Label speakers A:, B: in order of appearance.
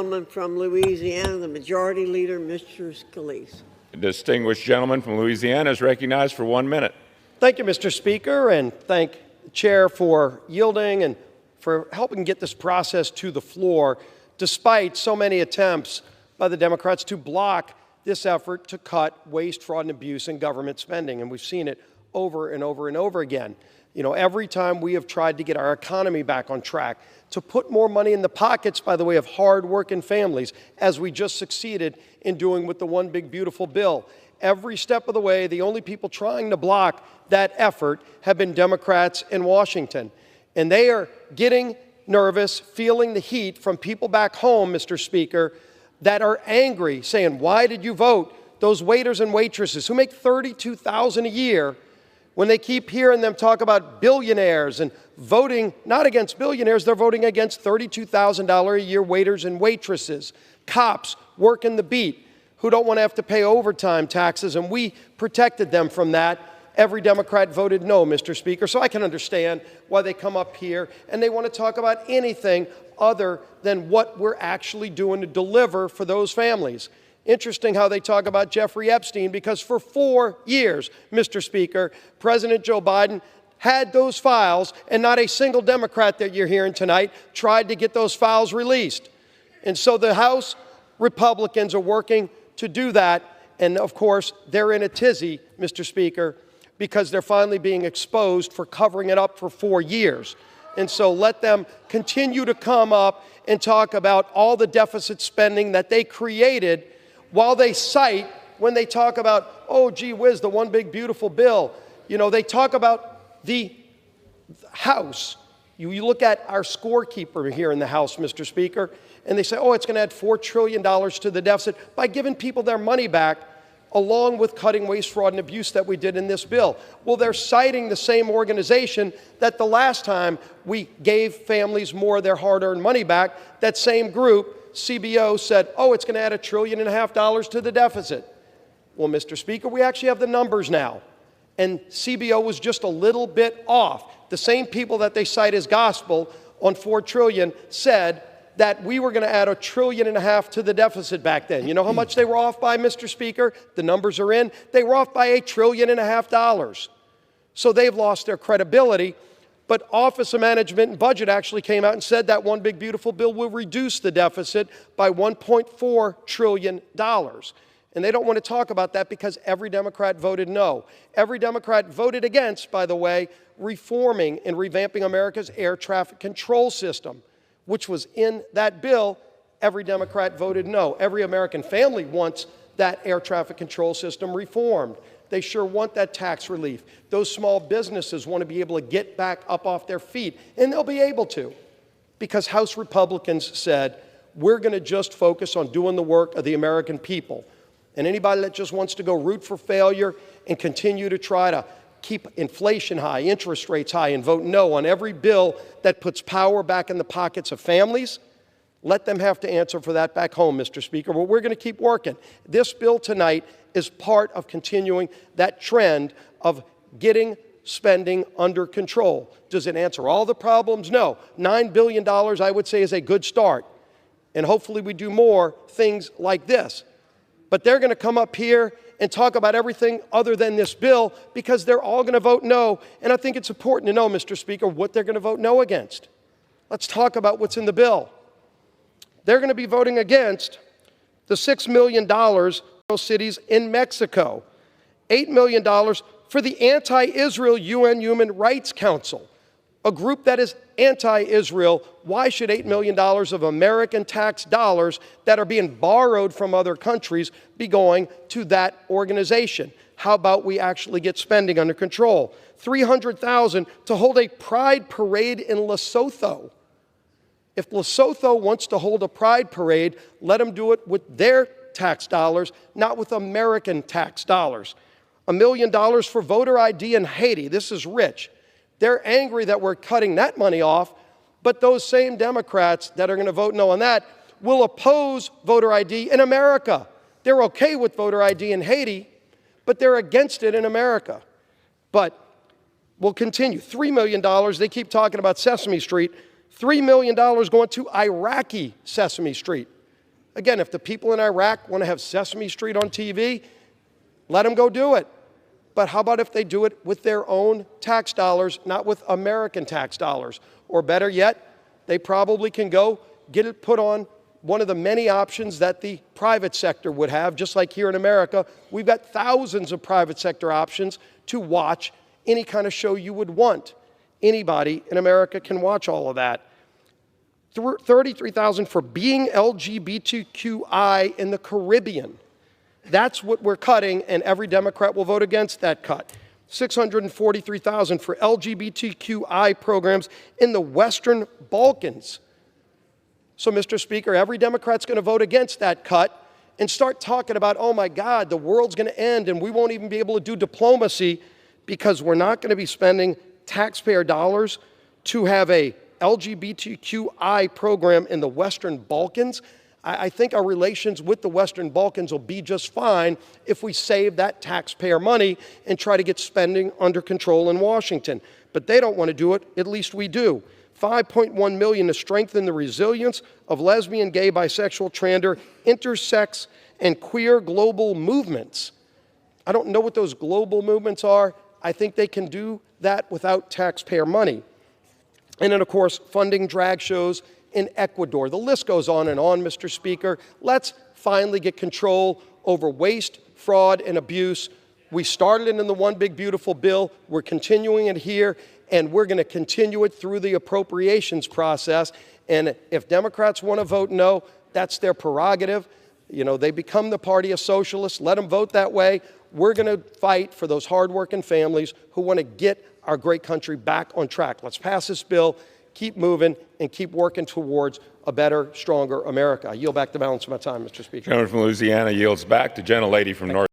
A: gentleman from Louisiana, the Majority Leader, Mr. Scalise.
B: The distinguished gentleman from Louisiana is recognized for 1 minute.
C: Thank you, Mr. Speaker, and thank the Chair for yielding and for helping get this process to the floor, despite so many attempts by the Democrats to block this effort to cut waste, fraud, and abuse in government spending. And we've seen it over and over and over again. You know, every time we have tried to get our economy back on track, to put more money in the pockets, by the way, of hard-working families, as we just succeeded in doing with the One Big Beautiful Bill. Every step of the way, the only people trying to block that effort have been Democrats in Washington. And they are getting nervous, feeling the heat from people back home, Mr. Speaker, that are angry, saying, why did you vote? Those waiters and waitresses who make $32,000 a year, when they keep hearing them talk about billionaires and voting not against billionaires, they're voting against $32,000 a year waiters and waitresses, cops working the beat who don't want to have to pay overtime taxes, and we protected them from that. Every Democrat voted no, Mr. Speaker, so I can understand why they come up here and they want to talk about anything other than what we're actually doing to deliver for those families. Interesting how they talk about Jeffrey Epstein, because for 4 years, Mr. Speaker, President Joe Biden had those files, and not a single Democrat that you're hearing tonight tried to get those files released. And so the House Republicans are working to do that, and of course, they're in a tizzy, Mr. Speaker, because they're finally being exposed for covering it up for 4 years. And so let them continue to come up and talk about all the deficit spending that they created, while they cite, when they talk about, oh, gee whiz, the One Big Beautiful Bill, you know, they talk about the House. You look at our scorekeeper here in the House, Mr. Speaker, and they say, oh, it's going to add $4 trillion to the deficit by giving people their money back, along with cutting waste, fraud, and abuse that we did in this bill. Well, they're citing the same organization that the last time we gave families more of their hard-earned money back, that same group, CBO, said, oh, it's going to add $1.5 trillion to the deficit. Well, Mr. Speaker, we actually have the numbers now. And CBO was just a little bit off. The same people that they cite as gospel on $4 trillion said that we were going to add $1.5 trillion to the deficit back then. You know how much they were off by, Mr. Speaker? The numbers are in. They were off by $1.5 trillion. So they've lost their credibility. But Office of Management and Budget actually came out and said that One Big Beautiful Bill will reduce the deficit by $1.4 trillion. And they don't want to talk about that because every Democrat voted no. Every Democrat voted against, by the way, reforming and revamping America's air traffic control system, which was in that bill. Every Democrat voted no. Every American family wants that air traffic control system reformed. They sure want that tax relief. Those small businesses want to be able to get back up off their feet, and they'll be able to, because House Republicans said, we're going to just focus on doing the work of the American people. And anybody that just wants to go root for failure and continue to try to keep inflation high, interest rates high, and vote no on every bill that puts power back in the pockets of families, let them have to answer for that back home, Mr. Speaker. But we're going to keep working. This bill tonight is part of continuing that trend of getting spending under control. Does it answer all the problems? No. $9 billion, I would say, is a good start. And hopefully we do more things like this. But they're going to come up here and talk about everything other than this bill, because they're all going to vote no. And I think it's important to know, Mr. Speaker, what they're going to vote no against. Let's talk about what's in the bill. They're going to be voting against the $6 million cities in Mexico, $8 million for the anti-Israel UN Human Rights Council, a group that is anti-Israel. Why should $8 million of American tax dollars that are being borrowed from other countries be going to that organization? How about we actually get spending under control? $300,000 to hold a pride parade in Lesotho. If Lesotho wants to hold a pride parade, let them do it with their tax dollars, not with American tax dollars. $1 million for voter ID in Haiti. This is rich. They're angry that we're cutting that money off, but those same Democrats that are going to vote no on that will oppose voter ID in America. They're okay with voter ID in Haiti, but they're against it in America. But we'll continue. $3 million, they keep talking about Sesame Street. $3 million going to Iraqi Sesame Street. Again, if the people in Iraq want to have Sesame Street on TV, let them go do it. But how about if they do it with their own tax dollars, not with American tax dollars? Or better yet, they probably can go get it put on one of the many options that the private sector would have. Just like here in America, we've got thousands of private sector options to watch any kind of show you would want. Anybody in America can watch all of that. $33,000 for being LGBTQI in the Caribbean. That's what we're cutting, and every Democrat will vote against that cut. $643,000 for LGBTQI programs in the Western Balkans. So, Mr. Speaker, every Democrat's going to vote against that cut and start talking about, oh my God, the world's going to end and we won't even be able to do diplomacy because we're not going to be spending taxpayer dollars to have a LGBTQI program in the Western Balkans. I think our relations with the Western Balkans will be just fine if we save that taxpayer money and try to get spending under control in Washington. But they don't want to do it, at least we do. $5.1 million to strengthen the resilience of lesbian, gay, bisexual, transgender, intersex, and queer global movements. I don't know what those global movements are. I think they can do that without taxpayer money. And then, of course, funding drag shows in Ecuador. The list goes on, Mr. Speaker. Let's finally get control over waste, fraud, and abuse. We started it in the One Big Beautiful Bill. We're continuing it here, and we're going to continue it through the appropriations process. And if Democrats want to vote no, that's their prerogative. You know, they become the party of socialists. Let them vote that way. We're going to fight for those hardworking families who want to get our great country back on track. Let's pass this bill, keep moving, and keep working towards a better, stronger America. I yield back the balance of my time, Mr. Speaker.
B: Gentleman from Louisiana yields back. The gentlelady from North